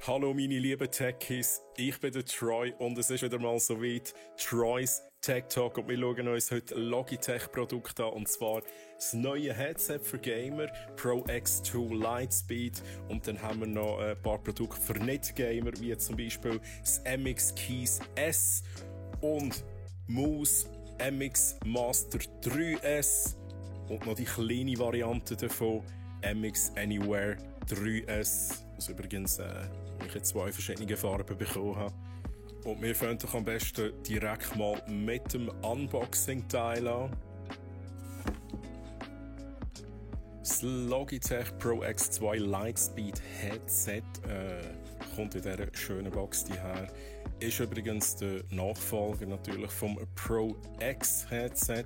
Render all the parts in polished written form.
Hallo meine lieben Techies, ich bin der Troy und es ist wieder mal so weit, Troy's Tech Talk, und wir schauen uns heute Logitech-Produkt an, und zwar das neue Headset für Gamer, Pro X2 Lightspeed, und dann haben wir noch ein paar Produkte für Nicht-Gamer, wie zum Beispiel das MX Keys S und Mouse MX Master 3S und noch die kleine Variante davon, MX Anywhere 3S, was übrigens ich in 2 verschiedene Farben bekommen habe. Und wir fangen doch am besten direkt mal mit dem Unboxing-Teil an. Das Logitech Pro X2 Lightspeed Headset kommt in dieser schönen Box hierher. Ist übrigens der Nachfolger natürlich vom Pro X Headset.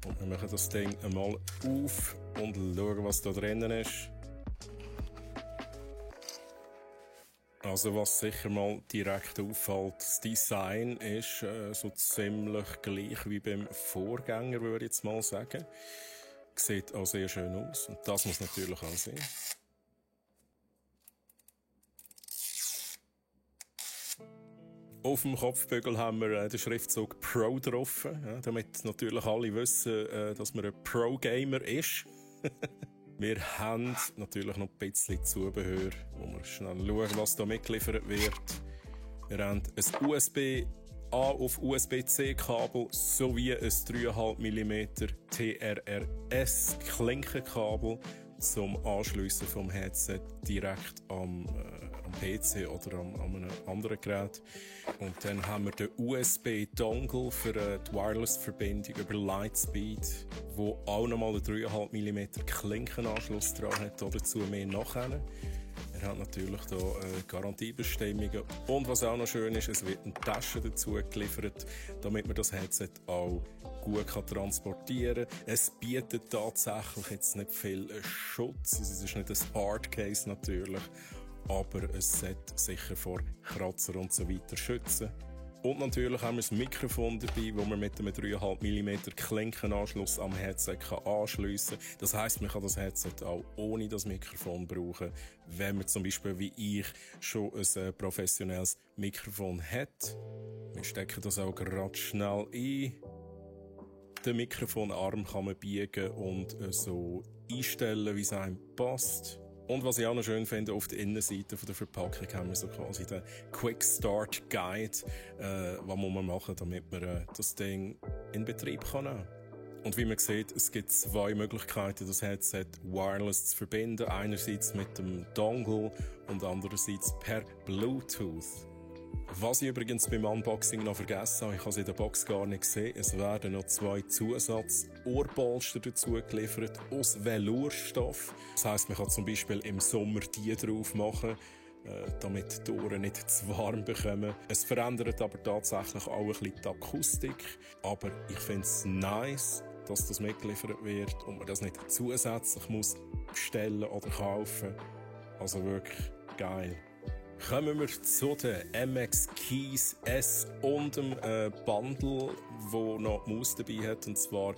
Und wir machen das Ding einmal auf und schauen, was da drinnen ist. Also was sicher mal direkt auffällt, das Design ist so ziemlich gleich wie beim Vorgänger, würde ich jetzt mal sagen. Sieht auch sehr schön aus und das muss natürlich auch sein. Auf dem Kopfbügel haben wir den Schriftzug Pro drauf, ja, damit natürlich alle wissen, dass man ein Pro-Gamer ist. Wir haben natürlich noch ein bisschen Zubehör, wo wir schnell schauen, was da mitgeliefert wird. Wir haben ein USB-A auf USB-C-Kabel sowie ein 3,5 mm TRRS Klinkenkabel zum Anschliessen vom Headset direkt am PC oder an einem anderen Gerät. Und dann haben wir den USB-Dongle für die Wireless-Verbindung über Lightspeed, wo auch nochmal einen 3,5 mm Klinkenanschluss dran hat, oder dazu mehr nachher. Er hat natürlich hier Garantiebestimmungen. Und was auch noch schön ist, es wird eine Tasche dazu geliefert, damit man das Headset auch gut transportieren kann. Es bietet tatsächlich jetzt nicht viel Schutz. Es ist nicht ein Hardcase natürlich, aber es sollte sicher vor Kratzer und so weiter schützen. Und natürlich haben wir ein Mikrofon dabei, das man mit einem 3,5 mm Klinkenanschluss am Headset anschliessen kann. Das heisst, man kann das Headset auch ohne das Mikrofon brauchen, wenn man zum Beispiel wie ich schon ein professionelles Mikrofon hat. Wir stecken das auch gerade schnell ein. Den Mikrofonarm kann man biegen und so einstellen, wie es einem passt. Und was ich auch noch schön finde, auf der Innenseite der Verpackung haben wir so quasi den Quick Start Guide, was muss man machen, damit man das Ding in Betrieb kann nehmen. Und wie man sieht, es gibt 2 Möglichkeiten, das Headset wireless zu verbinden. Einerseits mit dem Dongle und andererseits per Bluetooth. Was ich übrigens beim Unboxing noch vergessen habe, ich habe es in der Box gar nicht gesehen, es werden noch 2 Zusatz-Ohrpolster dazu geliefert aus Velourstoff. Das heisst, man kann zum Beispiel im Sommer die drauf machen, damit die Ohren nicht zu warm bekommen. Es verändert aber tatsächlich auch ein bisschen die Akustik. Aber ich finde es nice, dass das mitgeliefert wird und man das nicht zusätzlich muss bestellen oder kaufen. Also wirklich geil. Kommen wir zu den MX Keys S und dem Bundle, wo noch die Maus dabei hat, und zwar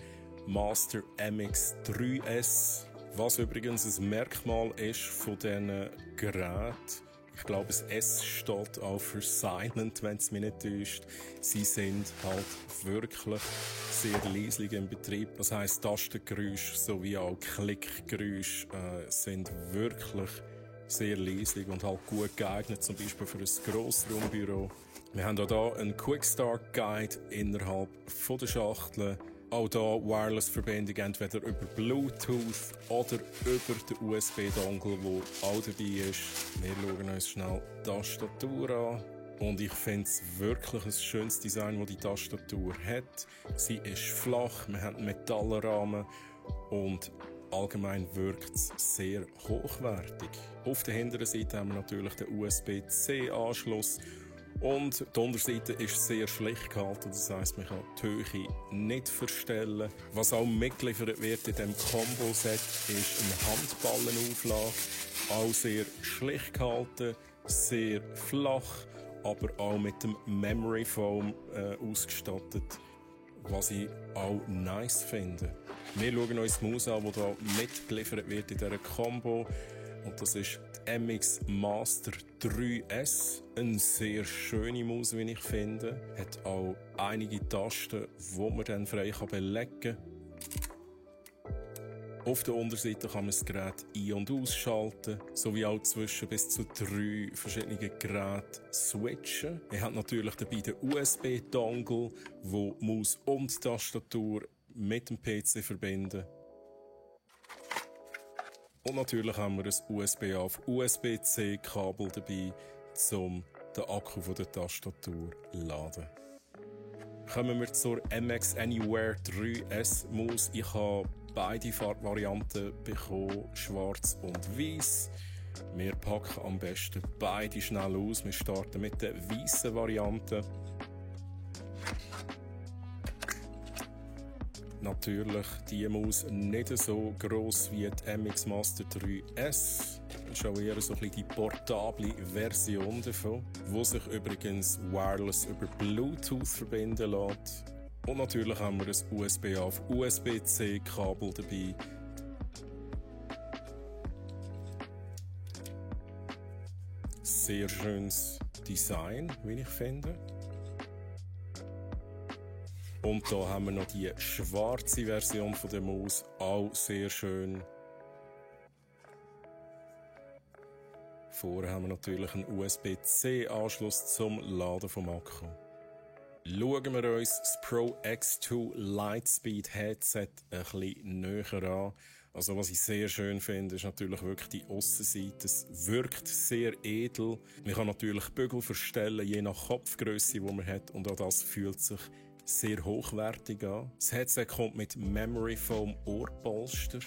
Master MX 3S, was übrigens ein Merkmal ist von diesen Geräten. Ich glaube, das S steht auch für Silent, wenn es mich nicht täuscht. Sie sind halt wirklich sehr leislich im Betrieb. Das heisst, Tastengeräusche sowie auch Klickgeräusche sind wirklich sehr leislich und halt gut geeignet, zum Beispiel für ein Grossraumbüro. Wir haben auch hier einen Quick Start Guide innerhalb von der Schachtel. Auch hier Wireless-Verbindung entweder über Bluetooth oder über den USB-Dongle, der auch dabei ist. Wir schauen uns schnell die Tastatur an. Und ich finde es wirklich ein schönes Design, das die Tastatur hat. Sie ist flach, wir haben einen Metallrahmen und allgemein wirkt es sehr hochwertig. Auf der hinteren Seite haben wir natürlich den USB-C-Anschluss und die Unterseite ist sehr schlicht gehalten, das heisst, man kann die Höhe nicht verstellen. Was auch mitgeliefert wird in diesem Combo-Set ist eine Handballenauflage, auch sehr schlicht gehalten, sehr flach, aber auch mit dem Memory Foam ausgestattet, was ich auch nice finde. Wir schauen uns die Maus an, die hier mitgeliefert wird in dieser Combo. Und das ist die MX Master 3S. Eine sehr schöne Maus, wie ich finde. Hat auch einige Tasten, die man dann frei belegen kann. Auf der Unterseite kann man das Gerät ein- und ausschalten, sowie auch zwischen bis zu 3 verschiedenen Geräten switchen. Man hat natürlich dabei den USB-Dongle, wo Maus und Tastatur mit dem PC verbinden. Und natürlich haben wir ein USB auf USB-C Kabel dabei, um den Akku von der Tastatur zu laden. Kommen wir zur MX Anywhere 3S Maus. Ich habe beide Farbvarianten bekommen, schwarz und weiß. Wir packen am besten beide schnell aus. Wir starten mit der weißen Variante. Natürlich die Maus nicht so gross wie die MX Master 3S. Das ist auch eher so ein bisschen die portable Version davon, die sich übrigens wireless über Bluetooth verbinden lässt. Und natürlich haben wir ein USB auf USB-C Kabel dabei. Sehr schönes Design, wie ich finde. Und da haben wir noch die schwarze Version von der Maus, auch sehr schön. Vorne haben wir natürlich einen USB-C-Anschluss zum Laden vom Akku. Schauen wir uns das Pro X2 Lightspeed Headset ein bisschen näher an. Also was ich sehr schön finde, ist natürlich wirklich die Aussenseite. Es wirkt sehr edel. Man kann natürlich Bügel verstellen, je nach Kopfgröße, die man hat. Und auch das fühlt sich sehr hochwertig an. Das Headset kommt mit Memory Foam Ohrpolster,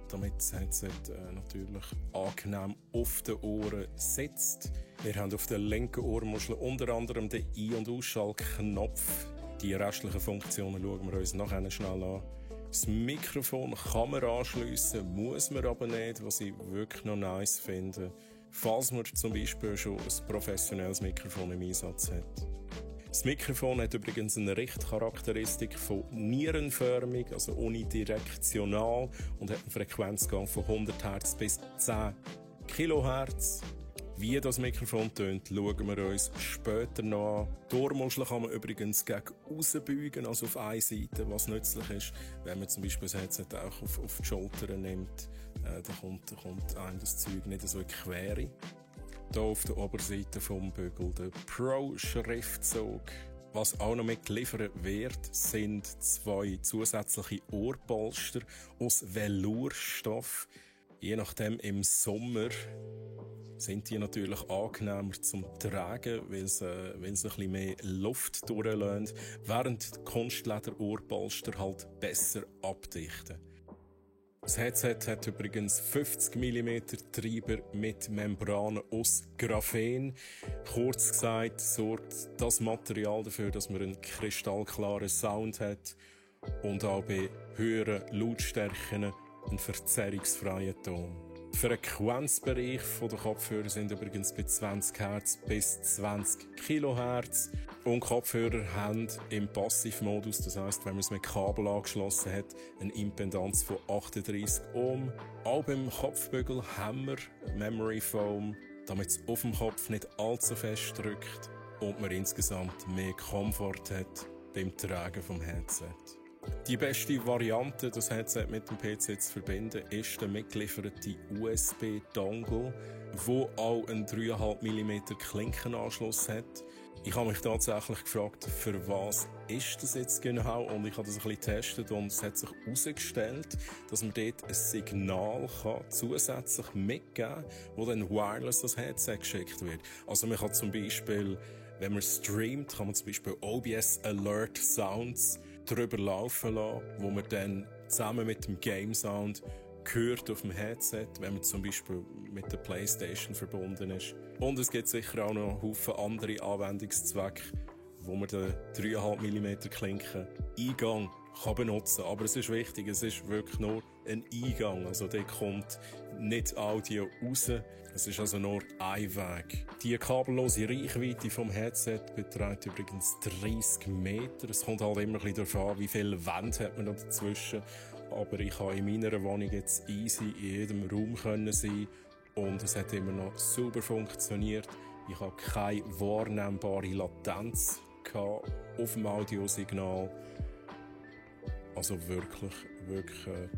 damit das Headset natürlich angenehm auf den Ohren sitzt. Wir haben auf der linken Ohrmuschel unter anderem den Ein- und Ausschaltknopf. Die restlichen Funktionen schauen wir uns nachher schnell an. Das Mikrofon kann man anschliessen, muss man aber nicht, was ich wirklich noch nice finde, falls man zum Beispiel schon ein professionelles Mikrofon im Einsatz hat. Das Mikrofon hat übrigens eine Richtcharakteristik von nierenförmig, also unidirektional, und hat einen Frequenzgang von 100 Hz bis 10 kHz. Wie das Mikrofon tönt, schauen wir uns später noch an. Die Ohrmuschel kann man übrigens gegen rausbeugen, also auf eine Seite, was nützlich ist, wenn man zum Beispiel das Headset auch auf die Schultern nimmt. Da kommt einem das Zeug nicht so in die Quere. Hier auf der Oberseite vom Bügel der Pro-Schriftzug. Was auch noch mitgeliefert wird, sind 2 zusätzliche Ohrpolster aus Velourstoff. Je nachdem im Sommer sind die natürlich angenehmer zum Tragen, weil sie ein bisschen mehr Luft durchlassen, während die Kunstleder-Ohrpolster halt besser abdichten. Das Headset hat übrigens 50 mm Treiber mit Membranen aus Graphen. Kurz gesagt sorgt das Material dafür, dass man einen kristallklaren Sound hat und auch bei höheren Lautstärken einen verzerrungsfreien Ton. Die Frequenzbereich der Kopfhörer sind übrigens bei 20 Hz bis 20 kHz. Und Kopfhörer haben im Passivmodus, das heisst, wenn man es mit Kabel angeschlossen hat, eine Impedanz von 38 Ohm. Auch beim Kopfbügel haben wir Memory Foam, damit es auf dem Kopf nicht allzu fest drückt und man insgesamt mehr Komfort hat beim Tragen vom Headset. Die beste Variante, das Headset mit dem PC zu verbinden, ist der mitgelieferte USB-Dongle, der auch einen 3,5 mm Klinkenanschluss hat. Ich habe mich tatsächlich gefragt, für was ist das jetzt genau, und ich habe das ein bisschen getestet und es hat sich herausgestellt, dass man dort ein Signal zusätzlich mitgeben kann, wo dann wireless das Headset geschickt wird. Also man kann zum Beispiel, wenn man streamt, kann man zum Beispiel OBS Alert Sounds drüber laufen lassen, wo man dann zusammen mit dem Game Sound hört auf dem Headset, wenn man zum Beispiel mit der PlayStation verbunden ist. Und es gibt sicher auch noch Haufen andere Anwendungszwecke, wo man den 3,5 mm Klinken Eingang kann benutzen. Aber es ist wichtig, es ist wirklich nur ein Eingang. Also der kommt nicht Audio raus. Es ist also nur ein Weg. Die kabellose Reichweite vom Headset beträgt übrigens 30 Meter. Es kommt halt immer ein bisschen darauf an, wie viel Wände hat man da dazwischen. Aber ich kann in meiner Wohnung jetzt easy in jedem Raum können sein und es hat immer noch super funktioniert. Ich habe keine wahrnehmbare Latenz auf dem Audiosignal. Also wirklich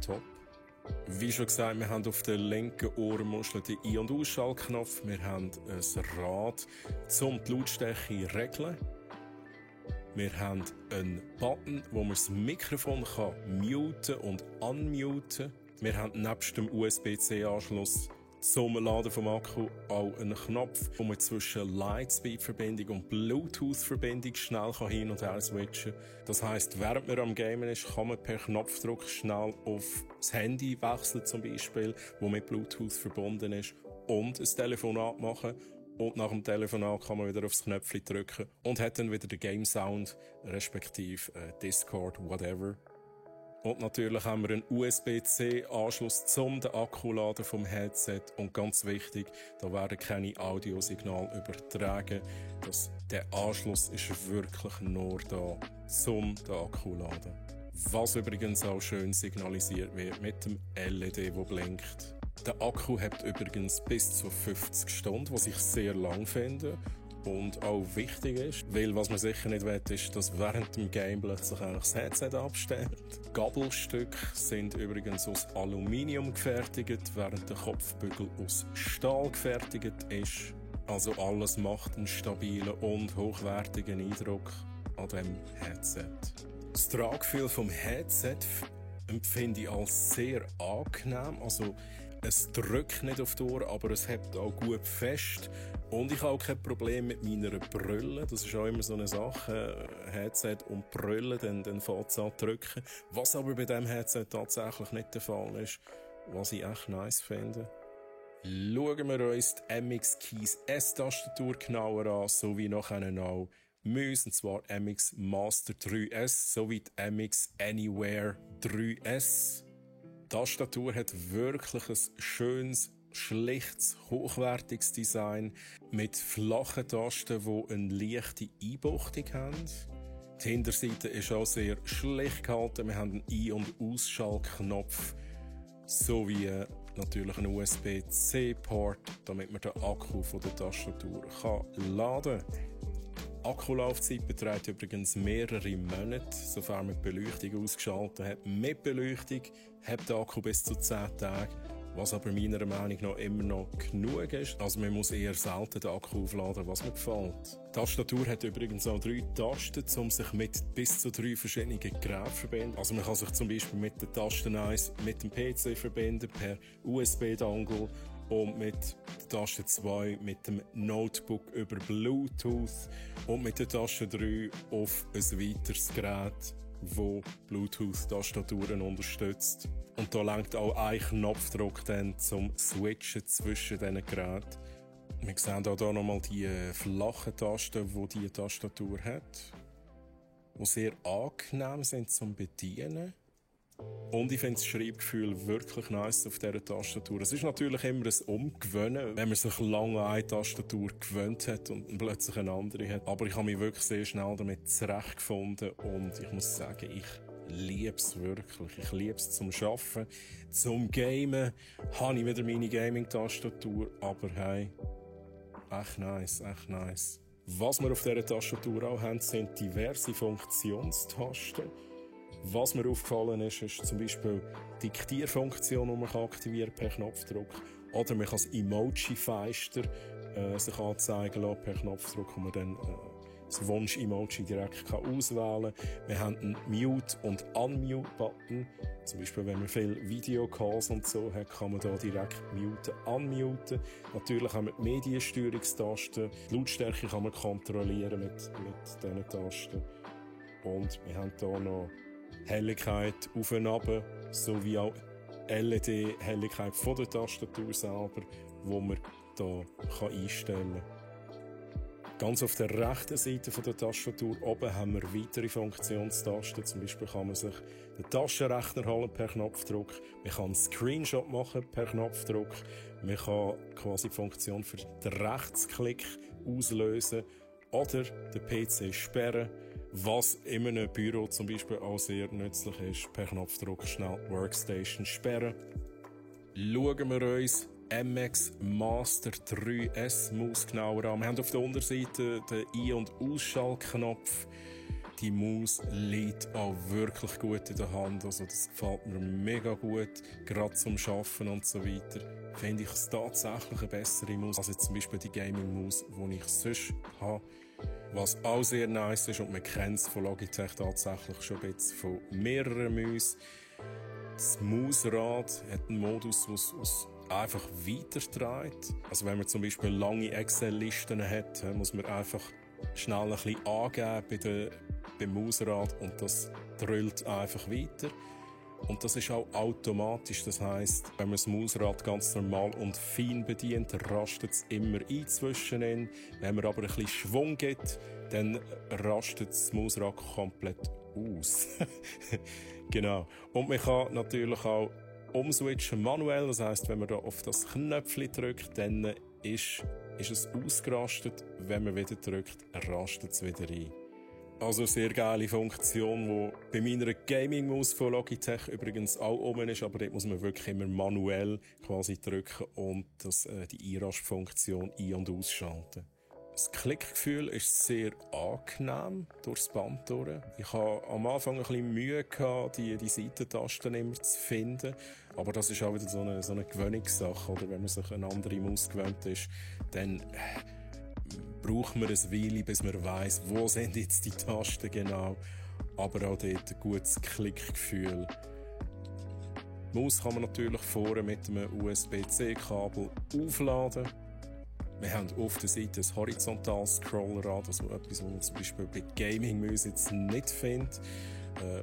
top. Wie schon gesagt, wir haben auf der linken Ohrenmuschel den Ein- und Ausschaltknopf. Wir haben ein Rad, um die Lautstärke zu regeln. Wir haben einen Button, wo man das Mikrofon muten und unmuten kann. Wir haben nebst dem USB-C-Anschluss zum Laden vom Akku auch einen Knopf, wo man zwischen Lightspeed-Verbindung und Bluetooth-Verbindung schnell hin und her switchen kann. Das heisst, während man am Gamen ist, kann man per Knopfdruck schnell auf das Handy wechseln, zum Beispiel, wo mit Bluetooth verbunden ist, und ein Telefonat machen. Und nach dem Telefonat kann man wieder aufs Knöpfchen drücken und hat dann wieder den Game Sound, respektive Discord, whatever. Und natürlich haben wir einen USB-C-Anschluss zum den Akkuladen vom Headset. Und ganz wichtig, da werden keine Audiosignale übertragen. Der Anschluss ist wirklich nur da zum den Akkuladen. Was übrigens auch schön signalisiert wird mit dem LED, das blinkt. Der Akku hat übrigens bis zu 50 Stunden, was ich sehr lang finde. Und auch wichtig ist, weil was man sicher nicht will, ist, dass während dem Game plötzlich eigentlich das Headset abstellt. Die Gabelstücke sind übrigens aus Aluminium gefertigt, während der Kopfbügel aus Stahl gefertigt ist. Also alles macht einen stabilen und hochwertigen Eindruck an diesem Headset. Das Traggefühl vom Headset empfinde ich als sehr angenehm. Also es drückt nicht auf die Ohren, aber es hält auch gut fest. Und ich habe auch kein Problem mit meiner Brille. Das ist auch immer so eine Sache. Headset und Brille, dann fängt es an zu drücken. Was aber bei diesem Headset tatsächlich nicht der Fall ist. Was ich echt nice finde. Schauen wir uns die MX Keys S-Tastatur genauer an, sowie nachher auch Mäuse, und zwar MX Master 3S sowie die MX Anywhere 3S. Die Tastatur hat wirklich ein schönes, schlichtes, hochwertiges Design mit flachen Tasten, die eine leichte Einbuchtung haben. Die Hinterseite ist auch sehr schlicht gehalten. Wir haben einen Ein- und Ausschaltknopf sowie natürlich einen USB-C-Port, damit man den Akku von der Tastatur laden kann. Die Akkulaufzeit beträgt übrigens mehrere Monate, sofern man die Beleuchtung ausgeschaltet hat. Mit Beleuchtung hat der Akku bis zu 10 Tage, was aber meiner Meinung nach immer noch genug ist. Also man muss eher selten den Akku aufladen, was mir gefällt. Die Tastatur hat übrigens auch 3 Tasten, um sich mit bis zu 3 verschiedenen Geräten zu verbinden. Also man kann sich zum Beispiel mit der Taste 1 mit dem PC verbinden, per USB-Dongle, und mit der Taste 2 mit dem Notebook über Bluetooth und mit der Taste 3 auf ein weiteres Gerät, das Bluetooth-Tastaturen unterstützt. Und da lenkt auch ein Knopfdruck dann zum Switchen zwischen diesen Geräten. Wir sehen auch hier nochmal die flachen Tasten, die diese Tastatur hat, die sehr angenehm sind zum Bedienen. Und ich finde das Schreibgefühl wirklich nice auf dieser Tastatur. Es ist natürlich immer ein Umgewöhnen, wenn man sich lange an eine Tastatur gewöhnt hat und plötzlich eine andere hat. Aber ich habe mich wirklich sehr schnell damit zurechtgefunden und ich muss sagen, ich liebe es wirklich. Ich liebe es zum Arbeiten. Zum Gamen habe ich wieder meine Gaming-Tastatur, aber hey, echt nice, echt nice. Was wir auf dieser Tastatur auch haben, sind diverse Funktionstasten. Was mir aufgefallen ist, ist zum Beispiel die Diktierfunktion, die man aktivieren kann per Knopfdruck. Oder man kann das Emoji-Fenster sich anzeigen lassen per Knopfdruck, wo man dann das Wunsch-Emoji direkt auswählen kann. Wir haben einen Mute- und Unmute-Button. Zum Beispiel, wenn man viele Videocalls und so hat, kann man da direkt muten, unmuten. Natürlich haben wir die Mediensteuerungstasten. Die Lautstärke kann man kontrollieren mit diesen Tasten. Und wir haben hier noch Helligkeit auf und runter, sowie auch LED-Helligkeit von der Tastatur selber, die man hier einstellen kann. Ganz auf der rechten Seite der Tastatur oben haben wir weitere Funktionstasten. Zum Beispiel kann man sich den Taschenrechner holen per Knopfdruck. Man kann einen Screenshot machen per Knopfdruck. Man kann quasi die Funktion für den Rechtsklick auslösen oder den PC sperren. Was in einem Büro zum Beispiel auch sehr nützlich ist, per Knopfdruck schnell Workstation sperren. Schauen wir uns MX Master 3S Maus genauer an. Wir haben auf der Unterseite den Ein- und Ausschaltknopf. Die Maus liegt auch wirklich gut in der Hand, also das gefällt mir mega gut, gerade zum Arbeiten und so weiter. Finde ich es tatsächlich eine bessere Maus als jetzt zum Beispiel die Gaming-Maus, die ich sonst habe. Was auch sehr nice ist, und man kennt es von Logitech tatsächlich schon ein bisschen von mehreren Mäusen. Das Mausrad hat einen Modus, der es einfach weiterdreht. Also wenn man zum Beispiel lange Excel-Listen hat, muss man einfach schnell ein bisschen angeben beim Mausrad und das drüllt einfach weiter. Und das ist auch automatisch. Das heisst, wenn man das Mausrad ganz normal und fein bedient, rastet es immer ein zwischendrin. Wenn man aber ein bisschen Schwung gibt, dann rastet das Mausrad komplett aus. Genau. Und man kann natürlich auch umswitchen manuell. Das heisst, wenn man da auf das Knöpfchen drückt, dann ist es ausgerastet. Wenn man wieder drückt, rastet es wieder ein. Also eine sehr geile Funktion, die bei meiner Gaming-Maus von Logitech übrigens auch oben ist, aber dort muss man wirklich immer manuell quasi drücken und die Einrastfunktion ein- und ausschalten. Das Klickgefühl ist sehr angenehm durchs Band durch. Ich hatte am Anfang ein bisschen Mühe gehabt, die Seitentasten immer zu finden, aber das ist auch wieder so eine Gewöhnungssache, oder? Wenn man sich an eine andere Maus gewöhnt ist, dann braucht man ein Weile, bis man weiss, wo sind jetzt die Tasten genau. Aber auch dort ein gutes Klickgefühl. Die Maus kann man natürlich vorne mit einem USB-C-Kabel aufladen. Wir haben auf der Seite ein horizontales Scrollrad, also etwas, was man zum Beispiel bei Gaming-Mäusen jetzt nicht findet.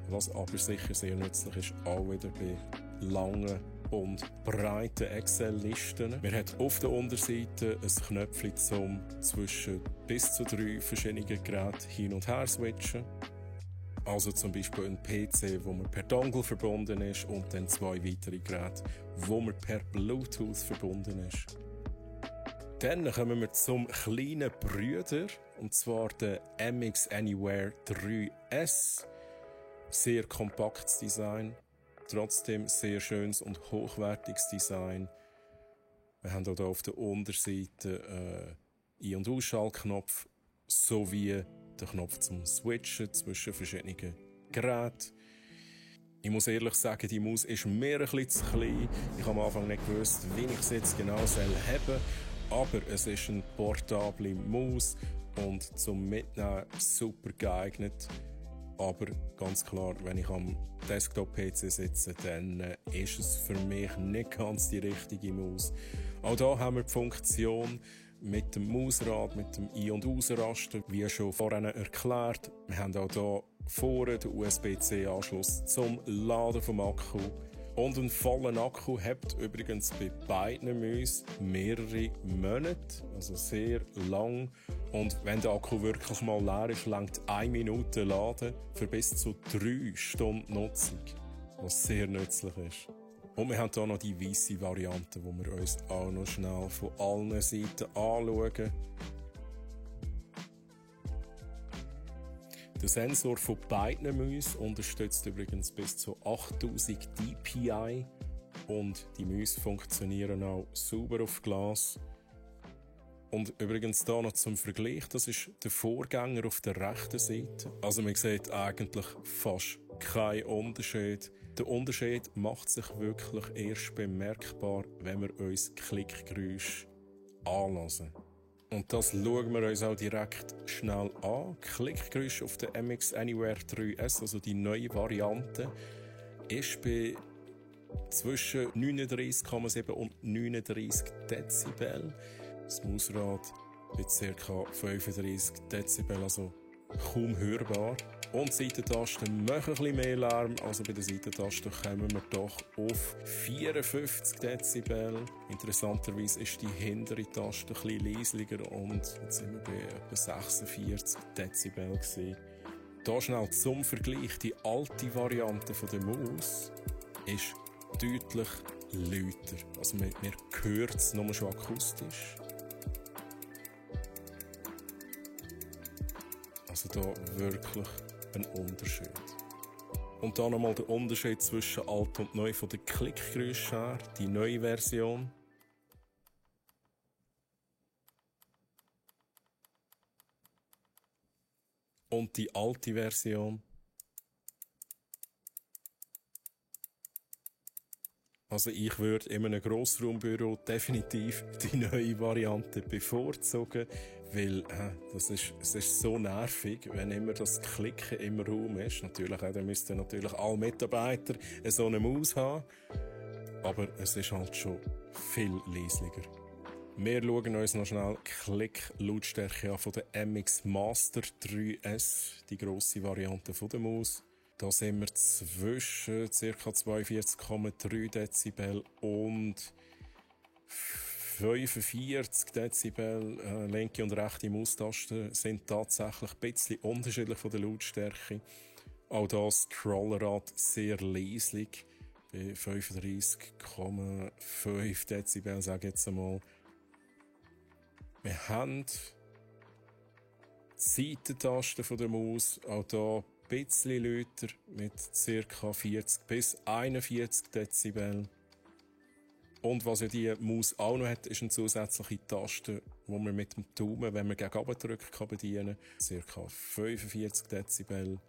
Was aber sicher sehr nützlich ist, auch wieder bei langen und breite Excel-Listen. Man hat auf der Unterseite ein Knöpfchen zum zwischen bis zu 3 verschiedenen Geräten hin und her switchen. Also zum Beispiel ein PC, wo man per Dongle verbunden ist, und dann 2 weitere Geräte, wo man per Bluetooth verbunden ist. Dann kommen wir zum kleinen Brüder, und zwar der MX Anywhere 3S. Sehr kompaktes Design. Trotzdem sehr schönes und hochwertiges Design. Wir haben auch hier auf der Unterseite Ein- und Ausschaltknopf sowie den Knopf zum Switchen zwischen verschiedenen Geräten. Ich muss ehrlich sagen, die Maus ist mir ein bisschen zu klein. Ich habe am Anfang nicht gewusst, wie ich sie jetzt genau haben soll. Aber es ist eine portable Maus und zum Mitnehmen super geeignet. Aber ganz klar, wenn ich am Desktop-PC sitze, dann ist es für mich nicht ganz die richtige Maus. Auch hier haben wir die Funktion mit dem Mausrad, mit dem Ein- und Ausrasten, wie schon vorhin erklärt. Wir haben auch hier vorne den USB-C-Anschluss zum Laden vom Akku. Und einen vollen Akku habt übrigens bei beiden Mäusen mehrere Monate, also sehr lang. Und wenn der Akku wirklich mal leer ist, reicht 1 Minute Laden für bis zu 3 Stunden Nutzung, was sehr nützlich ist. Und wir haben hier noch die weisse Variante, die wir uns auch noch schnell von allen Seiten anschauen. Der Sensor von beiden Mäusen unterstützt übrigens bis zu 8000 dpi und die Mäuse funktionieren auch sauber auf Glas. Und übrigens hier noch zum Vergleich, das ist der Vorgänger auf der rechten Seite. Also man sieht eigentlich fast keinen Unterschied. Der Unterschied macht sich wirklich erst bemerkbar, wenn wir uns Klickgeräusche anhören. Und das schauen wir uns auch direkt schnell an. Klickgeräusch auf der MX Anywhere 3S, also die neue Variante, ist bei zwischen 39,7 und 39 Dezibel. Das Mausrad bei ca. 35 Dezibel, also kaum hörbar. Und die Seitentasten machen ein bisschen mehr Lärm, also bei den Seitentasten kommen wir doch auf 54 Dezibel. Interessanterweise ist die hintere Taste ein bisschen leislicher und jetzt sind wir bei etwa 46 Dezibel gewesen. Hier schnell zum Vergleich, die alte Variante von der Maus ist deutlich lauter. Also man hört es nur schon akustisch. Also da wirklich ein Unterschied. Und dann nochmal der Unterschied zwischen alt und neu von der Klickgeräusch her, die neue Version. Und die alte Version. Also ich würde in einem Grossraumbüro definitiv die neue Variante bevorzugen, weil es ist so nervig, wenn immer das Klicken im Raum ist. Natürlich, dann müssten natürlich alle Mitarbeiter so eine Maus haben, aber es ist halt schon viel leislicher. Wir schauen uns noch schnell die Klick-Lautstärke an von der MX Master 3S, die grosse Variante von der Maus. Da sind wir zwischen ca. 42,3 Dezibel und 45 Dezibel. Linke und rechte Maustasten sind tatsächlich ein bisschen unterschiedlich von der Lautstärke. Auch das Scrollrad sehr leislich, bei 35,5 Dezibel, sage ich jetzt einmal. Wir haben die Seitentasten von der Maus, auch hier ein bisschen lauter mit ca. 40 bis 41 Dezibel. Und was ja die Maus auch noch hat, ist eine zusätzliche Taste, die man mit dem Daumen, wenn man gegen oben drückt, kann bedienen kann. Ca. 45 Dezibel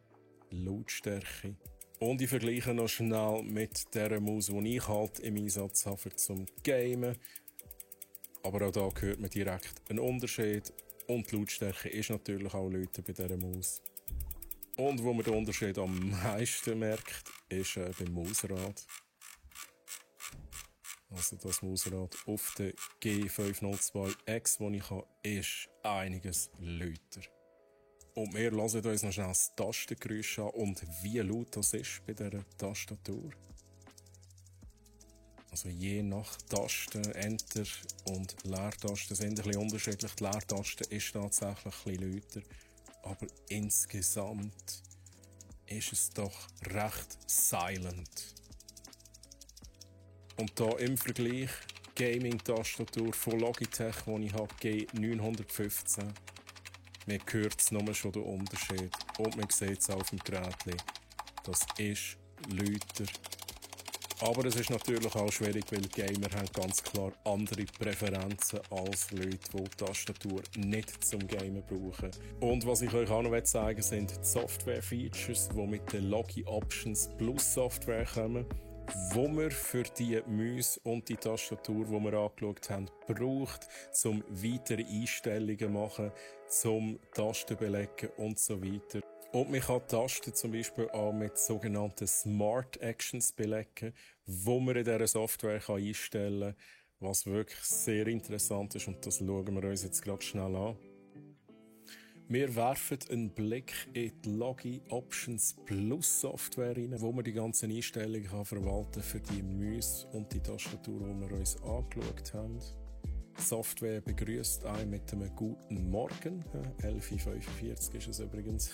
Lautstärke. Und ich vergleiche noch schnell mit der Maus, die ich halt im Einsatz habe zum Gamen. Aber auch da hört man direkt einen Unterschied. Und die Lautstärke ist natürlich auch lauter bei dieser Maus. Und wo man den Unterschied am meisten merkt, ist beim Mausrad. Also das Mausrad auf der G502X, das ich habe, ist einiges lauter. Und wir hören uns noch schnell das Tastengeräusch an und wie laut das ist bei dieser Tastatur. Also je nach Tasten, Enter und Leertasten sind ein bisschen unterschiedlich. Die Leertaste ist tatsächlich ein bisschen lauter. Aber insgesamt ist es doch recht silent. Und da im Vergleich Gaming-Tastatur von Logitech, die ich habe, G915. Man hört es nur schon den Unterschied. Und man sieht es auf dem Gerät. Das ist lauter. Aber es ist natürlich auch schwierig, weil Gamer haben ganz klar andere Präferenzen als Leute, die die Tastatur nicht zum Gamen brauchen. Und was ich euch auch noch zeigen will, sind die Software-Features, die mit der Logi Options Plus Software kommen, wo man für die Mäuse und die Tastatur, die wir angeschaut haben, braucht, um weitere Einstellungen zu machen, zum Tasten belegen und so weiter. Und man kann die Tasten zum Beispiel auch mit sogenannten Smart Actions belegen, wo man in dieser Software einstellen kann, was wirklich sehr interessant ist und das schauen wir uns jetzt gerade schnell an. Wir werfen einen Blick in die Logi Options Plus Software rein, wo man die ganzen Einstellungen verwalten kann für die Mäuse und die Tastatur, die wir uns angeschaut haben. Die Software begrüßt einen mit einem guten Morgen. 11:45 ist es übrigens.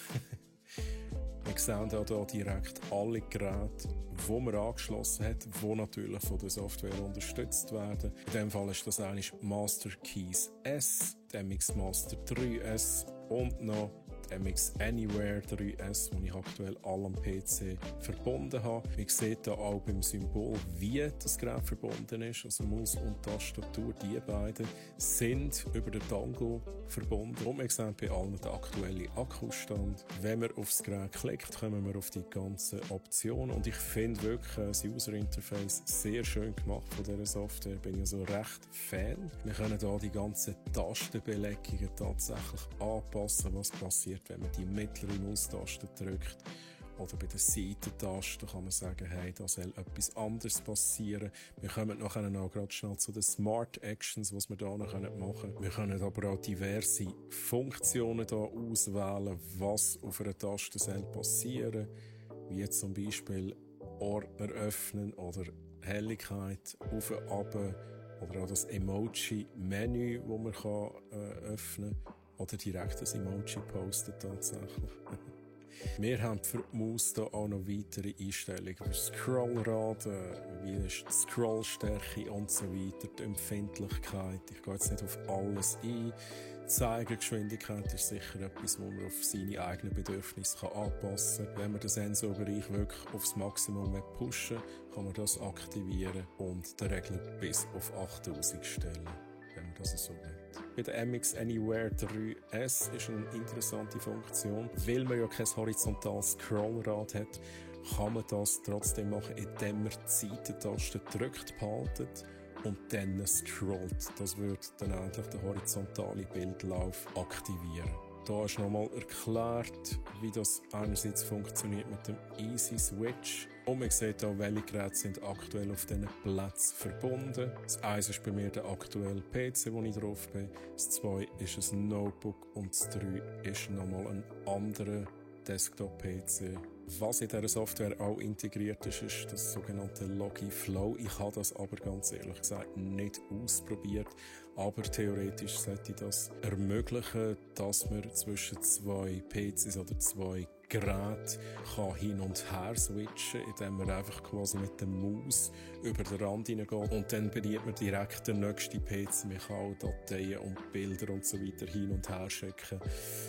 Wir sehen hier direkt alle Geräte, die man angeschlossen hat, die natürlich von der Software unterstützt werden. In diesem Fall ist das eigentlich Master Keys S, die MX Master 3S und noch die MX Anywhere 3S, die ich aktuell alle am PC verbunden habe. Man sieht hier auch beim Symbol, wie das Gerät verbunden ist. Also Maus und Tastatur, die beiden sind über den Dongle verbunden. Und man sieht bei allen den aktuellen Akkustand. Wenn man aufs Gerät klickt, kommen wir auf die ganzen Optionen. Und ich finde wirklich das User-Interface sehr schön gemacht von dieser Software. Bin ich also recht Fan. Wir können hier die ganzen Tastenbelegungen tatsächlich anpassen, was passiert, wenn man die mittlere Maustaste drückt. Oder bei den Seitentasten kann man sagen, hey, da soll etwas anderes passieren. Wir kommen nachher noch gerade schnell zu den Smart Actions, was wir da noch machen können. Wir können aber auch diverse Funktionen hier auswählen, was auf einer Taste soll passieren. Wie zum Beispiel Ordner öffnen oder Helligkeit auf und ab. Oder auch das Emoji-Menü, das man öffnen kann. Oder direkt ein Emoji posten tatsächlich. Wir haben für die Maus hier auch noch weitere Einstellungen für das Scrollrad, wie ist die Scrollstärke und so weiter, die Empfindlichkeit. Ich gehe jetzt nicht auf alles ein. Die Zeigergeschwindigkeit ist sicher etwas, wo man auf seine eigenen Bedürfnisse anpassen kann. Wenn man den Sensorbereich wirklich aufs Maximum pushen will, kann man das aktivieren und den Regler bis auf 8000 stellen, wenn man das so will. Bei der MX Anywhere 3S ist eine interessante Funktion. Weil man ja kein horizontales Scrollrad hat, kann man das trotzdem machen, indem man die Seitentaste gedrückt behaltet und dann scrollt. Das würde dann endlich den horizontalen Bildlauf aktivieren. Da ist nochmal erklärt, wie das einerseits funktioniert mit dem Easy Switch. Und man sieht auch, welche Geräte sind aktuell auf diesen Plätzen verbunden. Das 1 ist bei mir der aktuelle PC, wo ich drauf bin. Das 2 ist ein Notebook und das 3 ist nochmal ein anderer Desktop-PC. Was in dieser Software auch integriert ist, ist das sogenannte Logiflow. Ich habe das aber ganz ehrlich gesagt nicht ausprobiert, aber theoretisch sollte das ermöglichen, dass man zwischen zwei PCs oder zwei Geräten kann hin und her switchen, indem man einfach quasi mit der Maus über den Rand hineingeht und dann bedient man direkt den nächsten PC. Man kann auch Dateien und Bilder und so weiter hin und her schicken.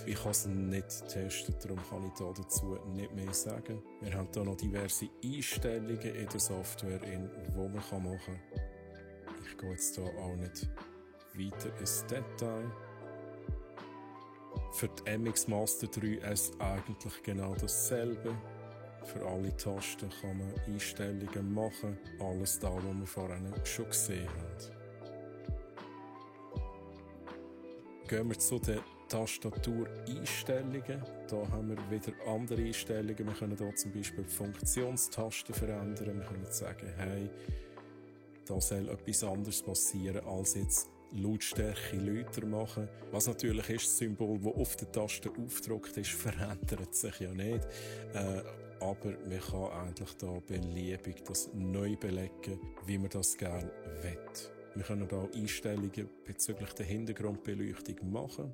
Ich habe es nicht getestet, darum kann ich da dazu nicht mehr sagen. Wir haben hier noch diverse Einstellungen in der Software, die man machen kann. Ich gehe jetzt hier auch nicht weiter ins Detail. Für die MX Master 3S eigentlich genau dasselbe. Für alle Tasten kann man Einstellungen machen. Alles da, was wir vorhin schon gesehen haben. Gehen wir zu den Tastatureinstellungen. Da haben wir wieder andere Einstellungen. Wir können hier zum Beispiel die Funktionstasten verändern. Wir können sagen, hey, da soll etwas anderes passieren als jetzt Lautstärke lauter machen. Was natürlich ist, das Symbol, das auf der Taste aufgedruckt ist, verändert sich ja nicht. Aber man kann eigentlich da beliebig das neu belegen, wie man das gerne will. Wir können hier Einstellungen bezüglich der Hintergrundbeleuchtung machen.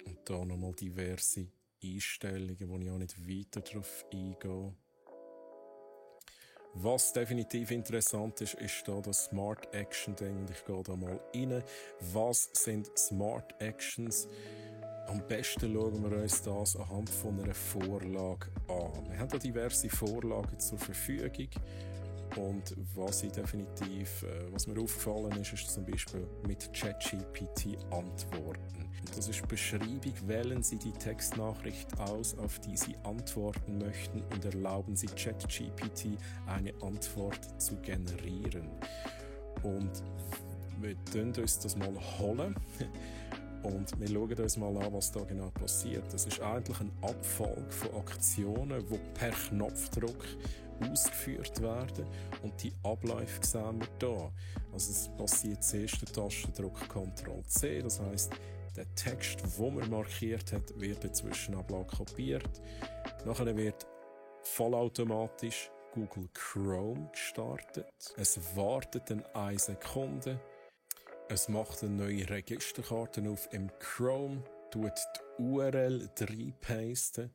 Und da nochmal diverse Einstellungen, wo ich auch nicht weiter darauf eingehe. Was definitiv interessant ist, ist da das Smart Action Ding. Ich gehe da mal rein. Was sind Smart Actions? Am besten schauen wir uns das anhand von einer Vorlage an. Wir haben da diverse Vorlagen zur Verfügung. Und was mir aufgefallen ist, ist zum Beispiel mit ChatGPT antworten. Und das ist die Beschreibung, wählen Sie die Textnachricht aus, auf die Sie antworten möchten und erlauben Sie ChatGPT eine Antwort zu generieren. Und wir holen uns das mal holen. Und wir schauen uns mal an, was da genau passiert. Das ist eigentlich ein Abfolge von Aktionen, die per Knopfdruck ausgeführt werden. Und die Abläufe sehen wir hier. Also es passiert zuerst der Tastendruck Ctrl+C, das heisst, der Text, den man markiert hat, wird in Zwischenablage kopiert. Nachher wird vollautomatisch Google Chrome gestartet. Es wartet dann 1 Sekunde. Es macht eine neue Registerkarte auf im Chrome, tut die URL reinpasten,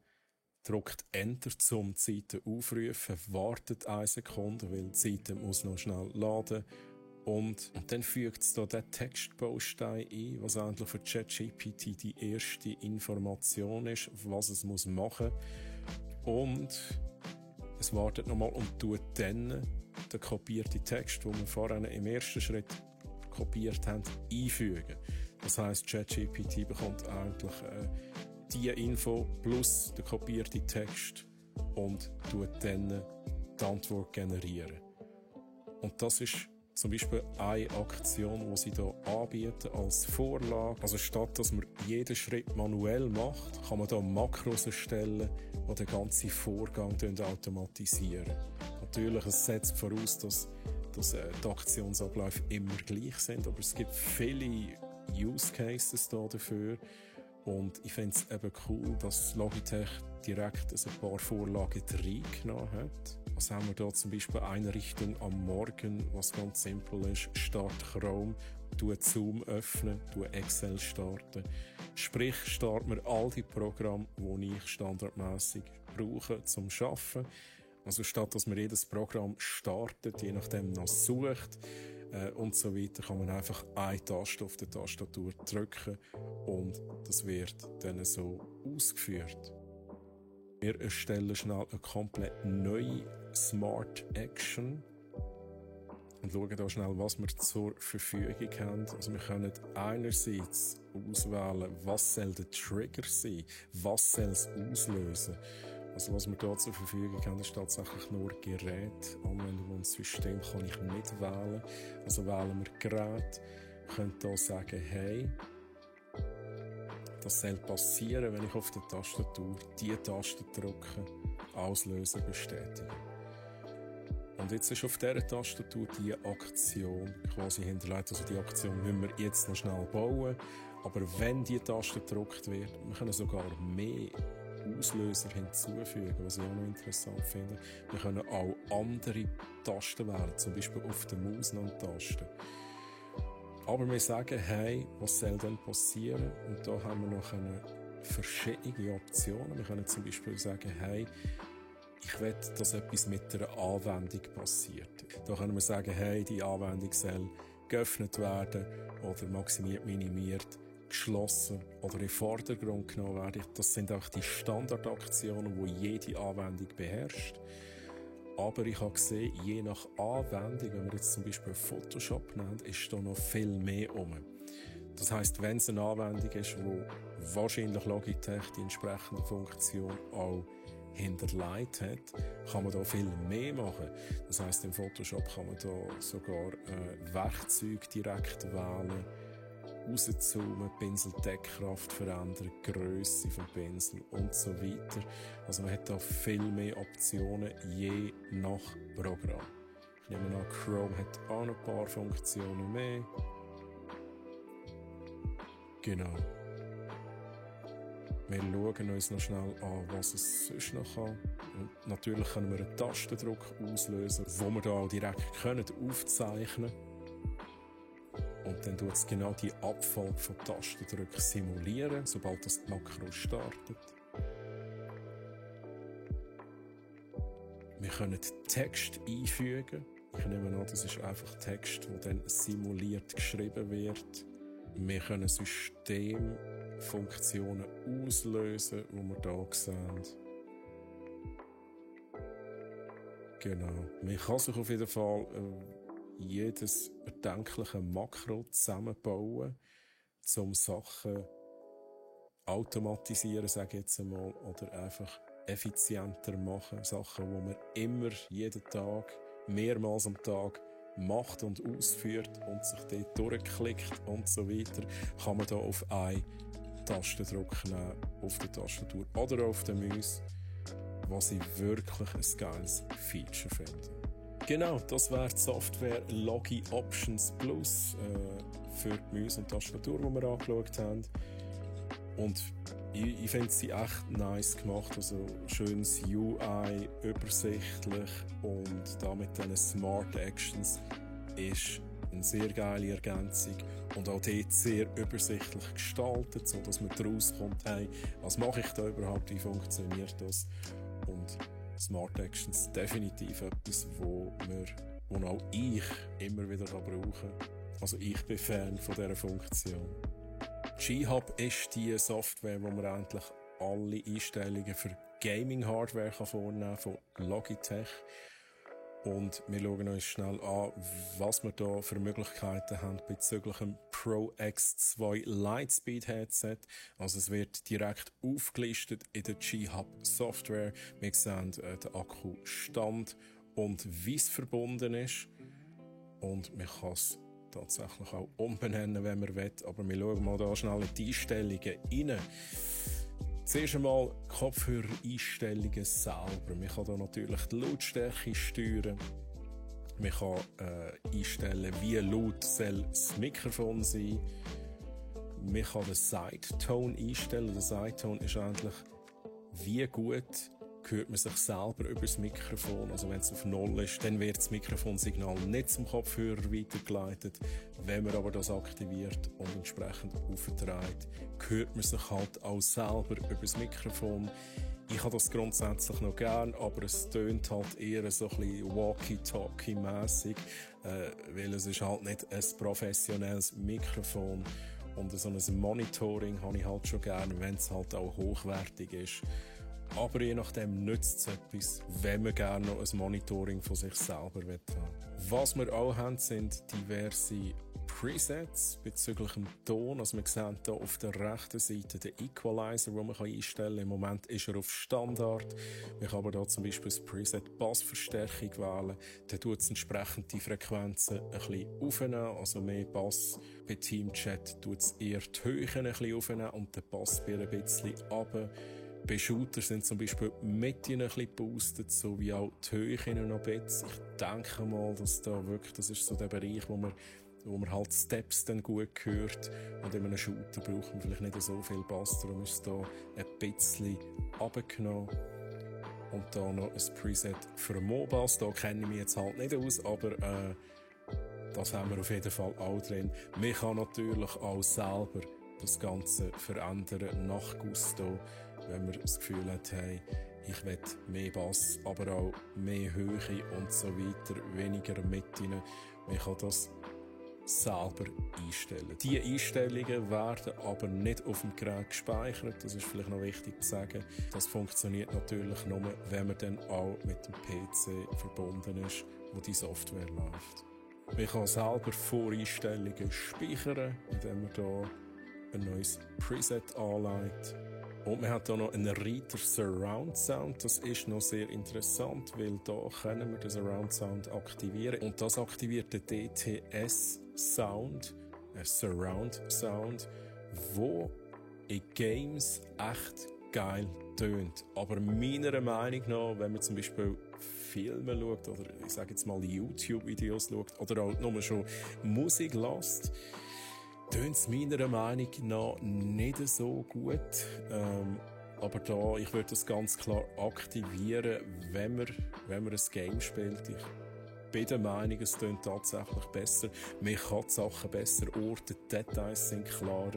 drückt Enter zum die Seite aufrufen, wartet 1 Sekunde, weil die Seite muss noch schnell laden und dann fügt es da den Textbaustein ein, was eigentlich für ChatGPT die erste Information ist, was es muss machen und es wartet nochmal und tut dann den kopierten Text, den wir vorhin im ersten Schritt kopiert haben, einfügen. Das heisst, ChatGPT bekommt eigentlich die Info plus den kopierten Text und tut dann die Antwort generieren. Und das ist zum Beispiel eine Aktion, die sie hier anbieten als Vorlage. Also statt dass man jeden Schritt manuell macht, kann man hier Makros erstellen, die den ganzen Vorgang automatisieren. Natürlich, es setzt voraus, dass die Aktionsabläufe immer gleich sind, aber es gibt viele Use Cases dafür und ich finde es eben cool, dass Logitech direkt ein paar Vorlagen reingenommen hat. Also haben wir da zum Beispiel Einrichtung am Morgen, was ganz simpel ist, Start Chrome, Zoom öffnen, Excel starten. Sprich, starten wir all die Programme, die ich standardmäßig brauche zum Arbeiten. Also statt dass man jedes Programm startet, je nachdem noch sucht und so weiter, kann man einfach eine Taste auf der Tastatur drücken und das wird dann so ausgeführt. Wir erstellen schnell eine komplett neue Smart Action und schauen da schnell, was wir zur Verfügung haben. Also wir können einerseits auswählen, was soll der Trigger sein, was soll es auslösen. Also was wir hier zur Verfügung haben, ist tatsächlich nur Gerät. Anwendung und System kann ich nicht wählen. Also wählen wir Gerät, können hier sagen, hey, das soll passieren, wenn ich auf der Tastatur die Taste drücke, auslösen, bestätigen. Und jetzt ist auf dieser Tastatur die Aktion quasi hinterlegt. Also die Aktion müssen wir jetzt noch schnell bauen. Aber wenn die Taste gedrückt wird, wir können sogar mehr Auslöser hinzufügen, was ich auch noch interessant finde. Wir können auch andere Tasten wählen, zum Beispiel auf der Maus noch eine Taste. Aber wir sagen, hey, was soll denn passieren? Und da haben wir noch verschiedene Optionen. Wir können zum Beispiel sagen, hey, ich will, dass etwas mit einer Anwendung passiert. Da können wir sagen, hey, die Anwendung soll geöffnet werden oder maximiert, minimiert, geschlossen oder in den Vordergrund genommen werden. Das sind auch die Standardaktionen, die jede Anwendung beherrscht. Aber ich habe gesehen, je nach Anwendung, wenn wir jetzt zum Beispiel Photoshop nehmen, ist da noch viel mehr rum. Das heisst, wenn es eine Anwendung ist, wo wahrscheinlich Logitech die entsprechende Funktion auch hinterlegt hat, kann man da viel mehr machen. Das heisst, im Photoshop kann man da sogar Werkzeuge direkt wählen, rauszoomen, Pinseldeckkraft verändern, Grösse vom Pinsel und so weiter. Also man hat da viel mehr Optionen, je nach Programm. Ich nehme an, Chrome hat auch noch ein paar Funktionen mehr. Genau. Wir schauen uns noch schnell an, was es sonst noch kann. Und natürlich können wir einen Tastendruck auslösen, wo wir da auch direkt aufzeichnen können. Und dann tut es genau die Abfolge von Tastendrücken simulieren, sobald das Makro startet. Wir können Text einfügen. Ich nehme an, das ist einfach Text, der dann simuliert geschrieben wird. Wir können Systemfunktionen auslösen, die wir hier sehen. Genau. Man kann sich auf jeden Fall jedes erdenkliche Makro zusammenbauen, um Sachen automatisieren, sage ich jetzt einmal, oder einfach effizienter machen. Sachen, die man immer, jeden Tag, mehrmals am Tag macht und ausführt und sich dort durchklickt und so weiter, kann man da auf einen Tastendruck nehmen, auf der Tastatur oder auf der Maus, was ich wirklich ein geiles Feature finde. Genau, das wäre die Software Logi Options Plus für die Maus und Tastatur, die wir angeschaut haben. Und ich finde sie echt nice gemacht, also schönes UI, übersichtlich und da mit diesen Smart Actions ist eine sehr geile Ergänzung und auch dort sehr übersichtlich gestaltet, sodass man daraus kommt, hey, was mache ich da überhaupt, wie funktioniert das? Und Smart Actions definitiv etwas, wo auch ich immer wieder brauchen kann. Also ich bin Fan von dieser Funktion. G-Hub ist die Software, wo man eigentlich alle Einstellungen für Gaming-Hardware vornehmen kann, von Logitech. Und wir schauen uns schnell an, was wir da für Möglichkeiten haben bezüglich dem Pro X2 Lightspeed Headset. Also es wird direkt aufgelistet in der G-Hub Software. Wir sehen den Akkustand und wie es verbunden ist. Und man kann es tatsächlich auch umbenennen, wenn man will. Aber wir schauen mal da schnell in die Einstellungen rein. Zuerst einmal Kopfhörer-Einstellungen selber. Man kann hier natürlich die Lautstärke steuern. Man kann einstellen, wie laut soll das Mikrofon sein. Man kann den Sidetone einstellen. Der Sidetone ist eigentlich, wie gut hört man sich selber über das Mikrofon. Also wenn es auf 0 ist, dann wird das Mikrofonsignal nicht zum Kopfhörer weitergeleitet. Wenn man aber das aktiviert und entsprechend aufdreht, hört man sich halt auch selber über das Mikrofon. Ich habe das grundsätzlich noch gern, aber es tönt halt eher so ein bisschen Walkie-Talkie-mässig, weil es ist halt nicht ein professionelles Mikrofon. Und so ein Monitoring habe ich halt schon gern, wenn es halt auch hochwertig ist. Aber je nachdem nützt es etwas, wenn man gerne noch ein Monitoring von sich selber haben will. Was wir auch haben, sind diverse Presets bezüglich dem Ton. Also wir sehen hier auf der rechten Seite den Equalizer, den man einstellen kann. Im Moment ist er auf Standard. Man kann aber hier zum Beispiel das Preset Bassverstärkung wählen. Dann tut es entsprechend die Frequenzen ein bisschen aufnehmen, also mehr Bass. Bei Teamchat tut es eher die Höhen ein bisschen aufnehmen und den Bass ein bisschen runter. Bei Shooter sind zum Beispiel die Mitte ein bisschen geboostet, so wie auch die Höhen noch ein bisschen. Ich denke mal, dass das ist so der Bereich, wo man halt Steps dann gut hört. Und in einem Shooter braucht man vielleicht nicht so viel Bass, darum ist es da ein bisschen runtergenommen. Und da noch ein Preset für Mobass, da kenne ich mich jetzt halt nicht aus, aber das haben wir auf jeden Fall auch drin. Man kann natürlich auch selber das Ganze verändern nach Gusto, wenn man das Gefühl hat, hey, ich will mehr Bass, aber auch mehr Höhe und so weiter, weniger Mitte. Man kann das selber einstellen. Diese Einstellungen werden aber nicht auf dem Gerät gespeichert. Das ist vielleicht noch wichtig zu sagen. Das funktioniert natürlich nur, wenn man dann auch mit dem PC verbunden ist, wo die Software läuft. Man kann selber Voreinstellungen speichern, indem man hier ein neues Preset anlegt. Und man hat hier noch einen Reader Surround Sound. Das ist noch sehr interessant, weil da können wir den Surround Sound aktivieren. Und das aktiviert den DTS Sound, ein Surround Sound, wo in Games echt geil tönt. Aber meiner Meinung nach, wenn man zum Beispiel Filme schaut oder ich sage jetzt mal YouTube-Videos schaut oder auch nur schon Musik lässt, tönt es meiner Meinung nach nicht so gut. Aber da, ich würde das ganz klar aktivieren, wenn man ein Game spielt. Ich bin der Meinung, es tönt tatsächlich besser. Man kann die Sachen besser orten, die Details sind klarer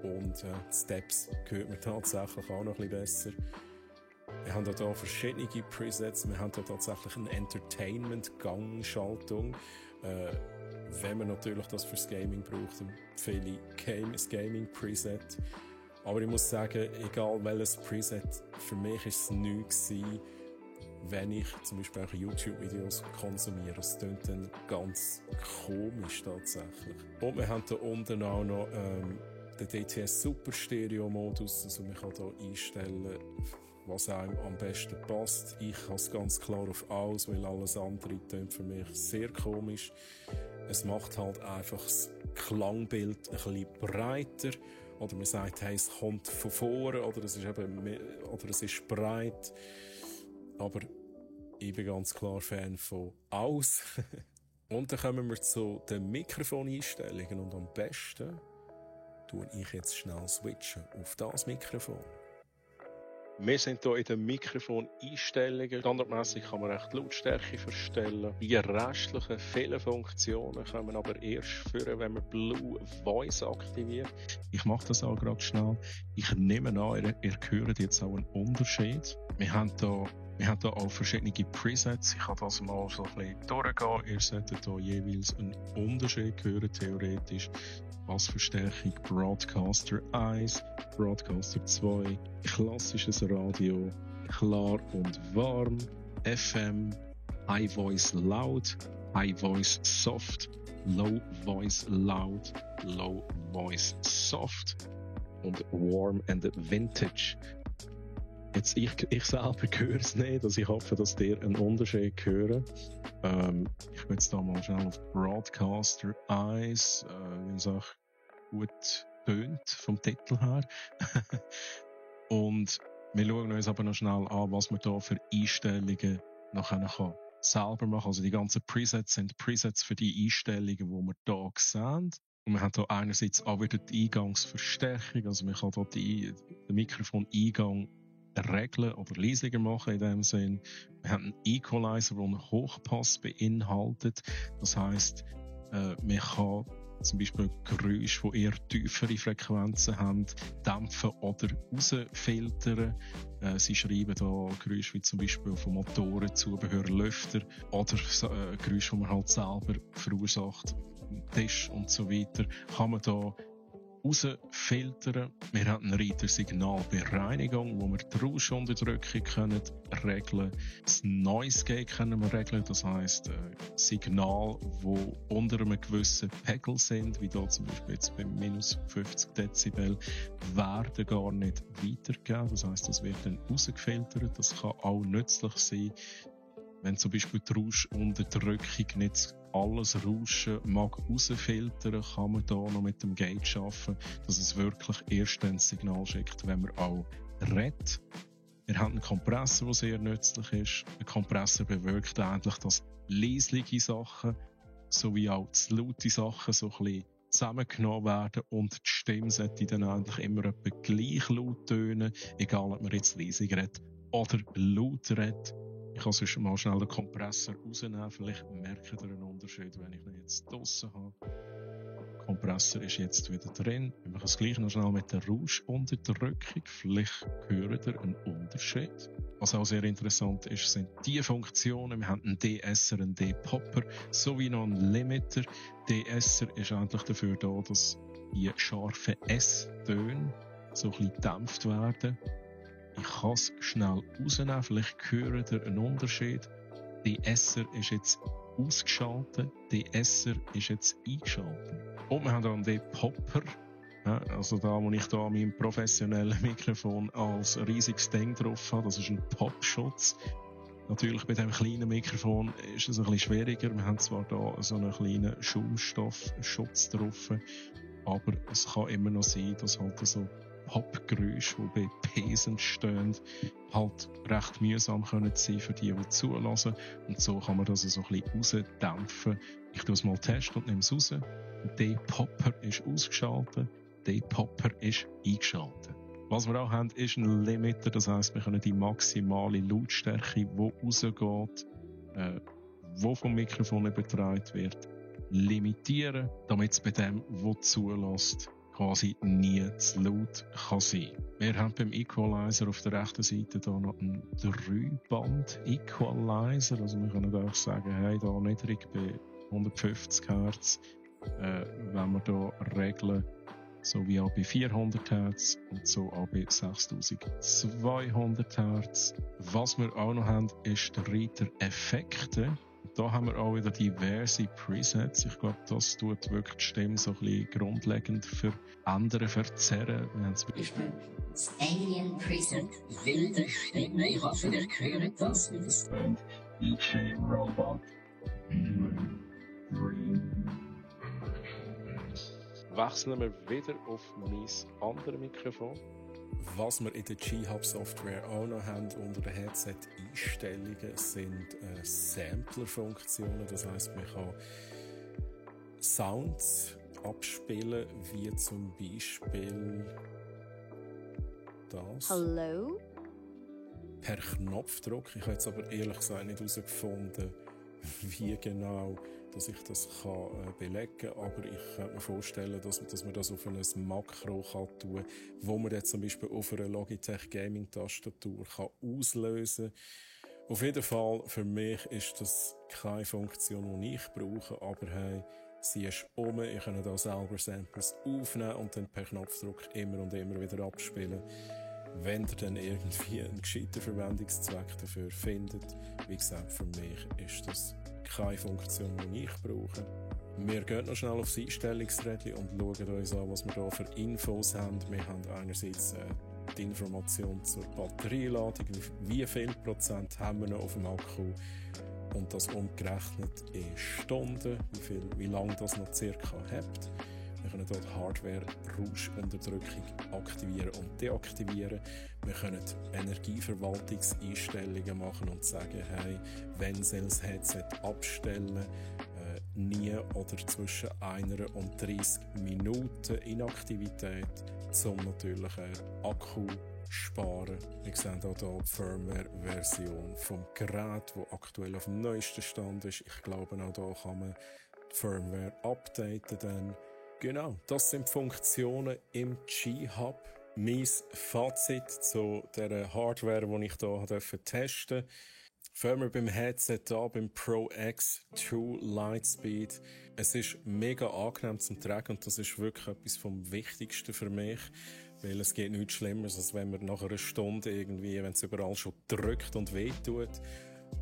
und die Steps hört man tatsächlich auch noch ein bisschen besser. Wir haben hier verschiedene Presets. Wir haben hier tatsächlich eine Entertainment-Gang-Schaltung. Wenn man natürlich das fürs Gaming braucht, empfehle ich das Gaming-Preset. Aber ich muss sagen, egal welches Preset, für mich war es nichts gewesen, wenn ich zum Beispiel auch YouTube-Videos konsumiere. Es klingt dann ganz komisch tatsächlich. Und wir haben hier unten auch noch den DTS Super Stereo Modus. Also man kann hier einstellen, was einem am besten passt. Ich habe es ganz klar auf aus, weil alles andere klingt für mich sehr komisch. Es macht halt einfach das Klangbild ein bisschen breiter. Oder man sagt, hey, es kommt von vorne, oder es ist breit. Aber ich bin ganz klar Fan von aus. Und dann kommen wir zu den Mikrofoneinstellungen. Und am besten tue ich jetzt schnell switchen auf das Mikrofon. Wir sind hier in den Mikrofoneinstellungen. Standardmäßig kann man recht Lautstärke verstellen. Die restlichen vielen Funktionen kommen aber erst führen, wenn man Blue Voice aktiviert. Ich mache das auch gerade schnell. Ich nehme an, ihr hört jetzt auch einen Unterschied. Wir haben hier auch verschiedene Presets. Ich kann das mal so ein bisschen durchgehen. Ihr solltet hier jeweils einen Unterschied hören, theoretisch. Bassverstärkung Broadcaster 1, Broadcaster 2, klassisches Radio, klar und warm, FM, High Voice Loud, High Voice Soft, Low Voice Loud, Low Voice Soft und Warm and Vintage. Jetzt, ich selber höre es nicht, also ich hoffe, dass ihr einen Unterschied hören. Ich will jetzt da mal schnell auf Broadcaster 1, weil es auch gut tönt vom Titel her. Und wir schauen uns aber noch schnell an, was man da für Einstellungen noch selber machen kann. Also die ganzen Presets sind Presets für die Einstellungen, die wir hier sehen. Und man hat hier einerseits auch wieder die Eingangsverstärkung, also man kann hier den Mikrofoneingang regeln oder leisiger machen in dem Sinn. Wir haben einen Equalizer, der einen Hochpass beinhaltet. Das heisst, man kann zum Beispiel Geräusche, die eher tiefere Frequenzen haben, dämpfen oder rausfiltern. Sie schreiben da Geräusche wie zum Beispiel von Motoren, Zubehör, Lüfter oder Geräusche, die man halt selber verursacht, Tisch und so weiter, kann man da rausfiltern. Wir haben eine Reader-Signalbereinigung, wo wir die Rauschunterdrückung regeln können. Das Noise Gate können wir regeln, das heisst Signal, die unter einem gewissen Pegel sind, wie hier zum Beispiel jetzt bei minus 50 Dezibel, werden gar nicht weitergegeben. Das heisst, das wird dann rausgefiltert. Das kann auch nützlich sein, wenn zum Beispiel die Rauschunterdrückung nicht alles Rauschen mag rausfiltern, kann man da noch mit dem Gate arbeiten, dass es wirklich erst ein Signal schickt, wenn man auch redet. Wir haben einen Kompressor, der sehr nützlich ist. Ein Kompressor bewirkt eigentlich, dass leisliche Sachen sowie auch zu laute Sachen so ein bisschen zusammengenommen werden und die Stimme sollte dann eigentlich immer etwa gleich laut tönen, egal ob man jetzt leise redet oder laut redet. Ich kann sonst mal schnell den Kompressor rausnehmen, vielleicht merkt ihr einen Unterschied, wenn ich ihn jetzt draussen habe. Der Kompressor ist jetzt wieder drin. Wir machen es gleich noch schnell mit der Rauschunterdrückung. Vielleicht hört ihr einen Unterschied. Was auch sehr interessant ist, sind die Funktionen. Wir haben einen De-Esser, einen De-Popper sowie noch einen Limiter. De-Esser ist eigentlich dafür da, dass die scharfen S-Töne so ein bisschen gedämpft werden. Ich kann es schnell rausnehmen, vielleicht hört ihr einen Unterschied. De-Esser ist jetzt ausgeschaltet, De-Esser ist jetzt eingeschaltet. Und wir haben da einen De-Popper, also da, wo ich da an meinem professionellen Mikrofon als riesiges Ding drauf habe, das ist ein Popschutz. Natürlich bei diesem kleinen Mikrofon ist es ein bisschen schwieriger. Wir haben zwar da so einen kleinen Schaumstoffschutz drauf, aber es kann immer noch sein, dass halt so Popgeräusche, die bei Ps entstehen, halt recht mühsam können sein für die zulassen. Und so kann man das so ein bisschen rausdämpfen. Ich tue es mal testen und nehme es raus. Der Popper ist ausgeschaltet, der Popper ist eingeschaltet. Was wir auch haben, ist ein Limiter, das heisst, wir können die maximale Lautstärke, die rausgeht, die vom Mikrofon übertragen wird, limitieren, damit es bei dem, der zulässt, quasi nie zu laut kann sein. Wir haben beim Equalizer auf der rechten Seite da noch einen 3-Band-Equalizer. Also wir können auch sagen, hey, da niedrig bei 150 Hz, wenn wir da regeln, so wie auch bei 400 Hz und so auch bei 6200 Hz. Was wir auch noch haben, ist der Reader Effekte. Da haben wir auch wieder diverse Presets. Ich glaube, das tut wirklich die Stimme so ein bisschen grundlegend verändern, verzerren. Wir haben zum Beispiel das Alien Preset, wilde Stimme. Ich hoffe, ihr hört das, wie das tönt. DJ Robot. Wechseln wir wieder auf mein anderes Mikrofon. Was wir in der G-Hub-Software auch noch haben unter den Headset-Einstellungen sind Sampler-Funktionen. Das heisst, man kann Sounds abspielen, wie zum Beispiel das. Hallo? Per Knopfdruck. Ich habe jetzt aber ehrlich gesagt nicht herausgefunden, wie genau dass ich das belegen kann, aber ich kann mir vorstellen, dass man das auf ein Makro kann tun kann, wo man jetzt zum Beispiel auf einer Logitech Gaming Tastatur auslösen kann. Auf jeden Fall, für mich ist das keine Funktion, die ich brauche, aber hey, sie ist ich kann da selber Samples aufnehmen und dann per Knopfdruck immer und immer wieder abspielen. Wenn ihr dann irgendwie einen gescheiten Verwendungszweck dafür findet, wie gesagt, für mich ist das keine Funktion, die ich brauche. Wir gehen noch schnell aufs Einstellungsrädchen und schauen uns an, was wir hier für Infos haben. Wir haben einerseits die Information zur Batterieladung, wie viel Prozent haben wir noch auf dem Akku und das umgerechnet in Stunden, wie lange das noch circa hat. Wir können dort Hardware-Rauschunterdrückung aktivieren und deaktivieren. Wir können Energieverwaltungseinstellungen machen und sagen, hey, wenn soll das Headset abstellen, nie oder zwischen 1 und 30 Minuten Inaktivität, um natürlich Akku sparen. Wir sehen auch hier die Firmware-Version vom Gerät, die aktuell auf dem neuesten Stand ist. Ich glaube, auch hier kann man die Firmware updaten. Dann. Genau, das sind Funktionen im G-Hub. Mein Fazit zu dieser Hardware, die ich hier testen durfte. Fangen wir beim Headset an, beim Pro X2 Lightspeed. Es ist mega angenehm zum Tragen und das ist wirklich etwas vom Wichtigsten für mich, weil es geht nichts Schlimmeres, als wenn man nach einer Stunde irgendwie, wenn es überall schon drückt und wehtut.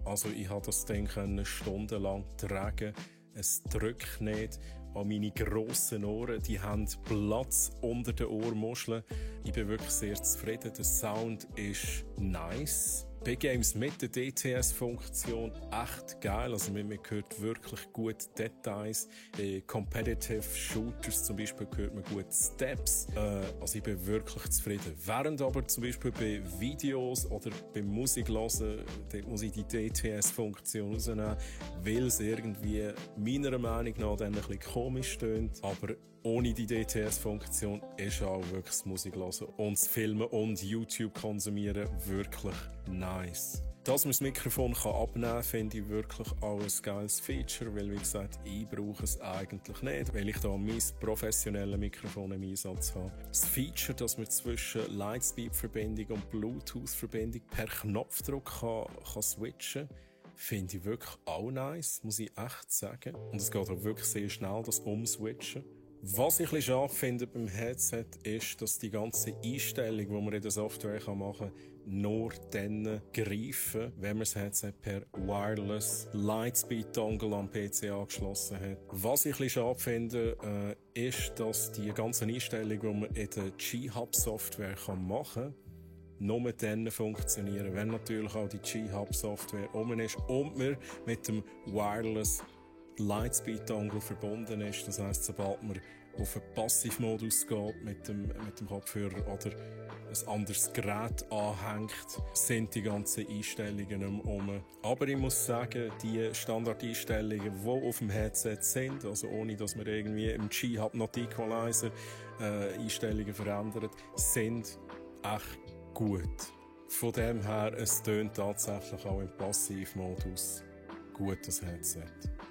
Also ich habe das Ding stundenlang tragen. Es drückt nicht. An meine grossen Ohren, die haben Platz unter den Ohrmuscheln. Ich bin wirklich sehr zufrieden. Der Sound ist nice. Big Games mit der DTS-Funktion echt geil. Also man hört wirklich gut Details. Bei Competitive Shooters zum Beispiel hört man gut Steps. Also ich bin wirklich zufrieden. Während aber zum Beispiel bei Videos oder beim Musik hören, dort muss ich die DTS-Funktion rausnehmen, weil es irgendwie meiner Meinung nach dann ein bisschen komisch tönt. Aber ohne die DTS-Funktion ist auch wirklich das Musik hören und das Filmen und YouTube konsumieren wirklich nice. Dass man das Mikrofon abnehmen kann, finde ich wirklich auch ein geiles Feature, weil wie gesagt, ich brauche es eigentlich nicht, weil ich da mein professionelles Mikrofon im Einsatz habe. Das Feature, dass man zwischen Lightspeed-Verbindung und Bluetooth-Verbindung per Knopfdruck kann switchen kann, finde ich wirklich auch nice, muss ich echt sagen. Und es geht auch wirklich sehr schnell, das Umswitchen. Was ich ein bisschen schade finde beim Headset ist, dass die ganze Einstellung, die man in der Software machen kann, nur dann greifen, wenn man das Headset per Wireless Lightspeed Dongle am PC angeschlossen hat. Was ich ein bisschen schade finde, ist, dass die ganzen Einstellungen, die man in der G-Hub Software machen kann, nur dann funktionieren, wenn natürlich auch die G-Hub Software oben ist und man mit dem Wireless Lightspeed Dongle verbunden ist. Das heisst, sobald man auf einen Passivmodus geht mit dem Kopfhörer oder ein anderes Gerät anhängt, sind die ganzen Einstellungen um. Aber ich muss sagen, die Standardeinstellungen, die auf dem Headset sind, also ohne dass man irgendwie im G-Hub noch die Equalizer Einstellungen verändert, sind echt gut. Von dem her, es tönt tatsächlich auch im Passivmodus gut, das Headset.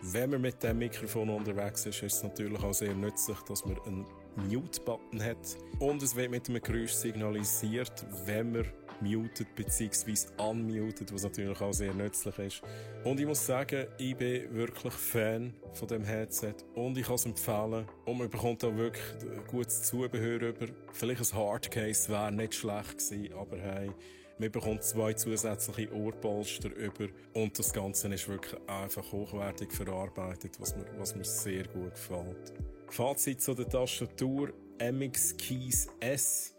Wenn man mit dem Mikrofon unterwegs ist, ist es natürlich auch sehr nützlich, dass man einen Mute-Button hat. Und es wird mit einem Geräusch signalisiert, wenn man mutet bzw. unmutet, was natürlich auch sehr nützlich ist. Und ich muss sagen, ich bin wirklich Fan von dem Headset und ich kann es empfehlen. Und man bekommt auch wirklich gutes Zubehör über. Vielleicht ein Hardcase wäre nicht schlecht gewesen, aber hey, man bekommt 2 zusätzliche Ohrpolster über und das Ganze ist wirklich einfach hochwertig verarbeitet, was mir sehr gut gefällt. Fazit zu der Tastatur: MX Keys S,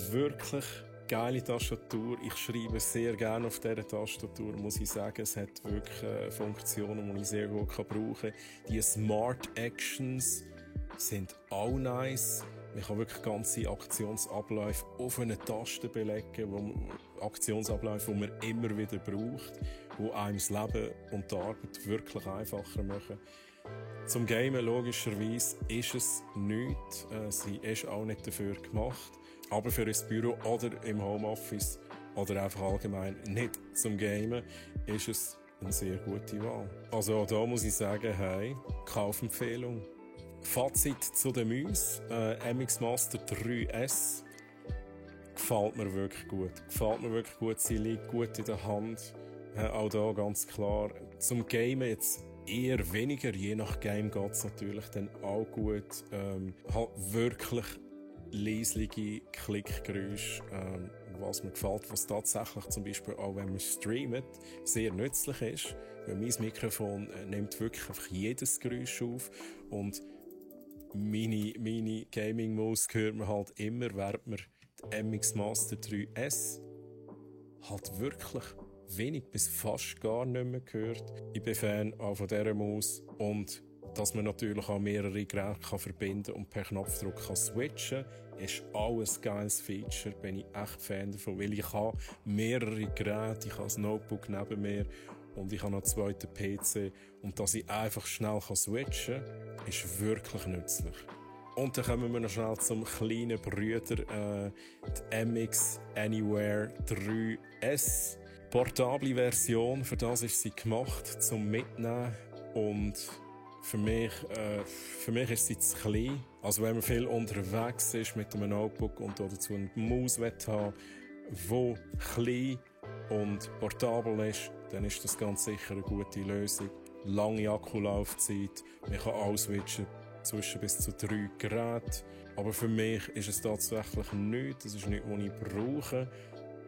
wirklich geile Tastatur. Ich schreibe sehr gerne auf dieser Tastatur, muss ich sagen. Es hat wirklich Funktionen, die ich sehr gut brauchen kann. Die Smart Actions sind auch nice. Man kann wirklich ganze Aktionsabläufe auf eine Taste belegen, Aktionsabläufe, die man immer wieder braucht, die einem das Leben und die Arbeit wirklich einfacher machen. Zum Gamen logischerweise ist es nichts. Sie ist auch nicht dafür gemacht. Aber für ein Büro oder im Homeoffice oder einfach allgemein nicht zum Gamen ist es eine sehr gute Wahl. Also auch da muss ich sagen, hey, Kaufempfehlung. Fazit zu den Mäusen. MX Master 3S gefällt mir wirklich gut. Sie liegt gut in der Hand. Auch da ganz klar. Zum Gamen jetzt eher weniger. Je nach Game geht es natürlich dann auch gut. Halt wirklich leislige Klickgeräusche, was mir gefällt, was tatsächlich zum Beispiel auch, wenn man streamt, sehr nützlich ist. Weil mein Mikrofon nimmt wirklich einfach jedes Geräusch auf und meine Gaming-Maus hört man halt immer, während man die MX Master 3S halt wirklich wenig bis fast gar nicht mehr gehört. Ich bin Fan auch von dieser Maus und dass man natürlich auch mehrere Geräte verbinden kann und per Knopfdruck switchen kann, ist auch ein geiles Feature. Bin ich echt Fan davon, weil ich habe mehrere Geräte, ich habe ein Notebook neben mir und ich habe noch einen zweiten PC und dass ich einfach schnell switchen kann, ist wirklich nützlich. Und dann kommen wir noch schnell zum kleinen Brüder, die MX Anywhere 3S. Portable Version, für das ist sie gemacht, zum Mitnehmen und für mich ist sie zu klein. Also wenn man viel unterwegs ist mit einem Notebook und dazu eine Maus haben, die klein und portabel ist, dann ist das ganz sicher eine gute Lösung. Lange Akkulaufzeit, man kann alles switchen zwischen bis zu 3 Geräten. Aber für mich ist es tatsächlich nichts, das ist nichts, was ich brauche.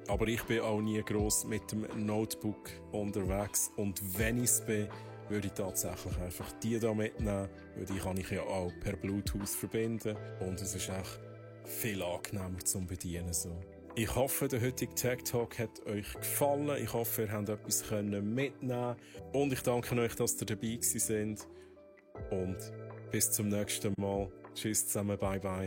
Aber ich bin auch nie gross mit dem Notebook unterwegs. Und wenn ich es bin, würde ich tatsächlich einfach die da mitnehmen, weil die kann ich ja auch per Bluetooth verbinden. Und es ist echt viel angenehmer zum Bedienen. So. Ich hoffe, der heutige Tech Talk hat euch gefallen. Ich hoffe, ihr habt etwas mitnehmen. Und ich danke euch, dass ihr dabei gewesen seid. Und bis zum nächsten Mal. Tschüss zusammen, bye bye.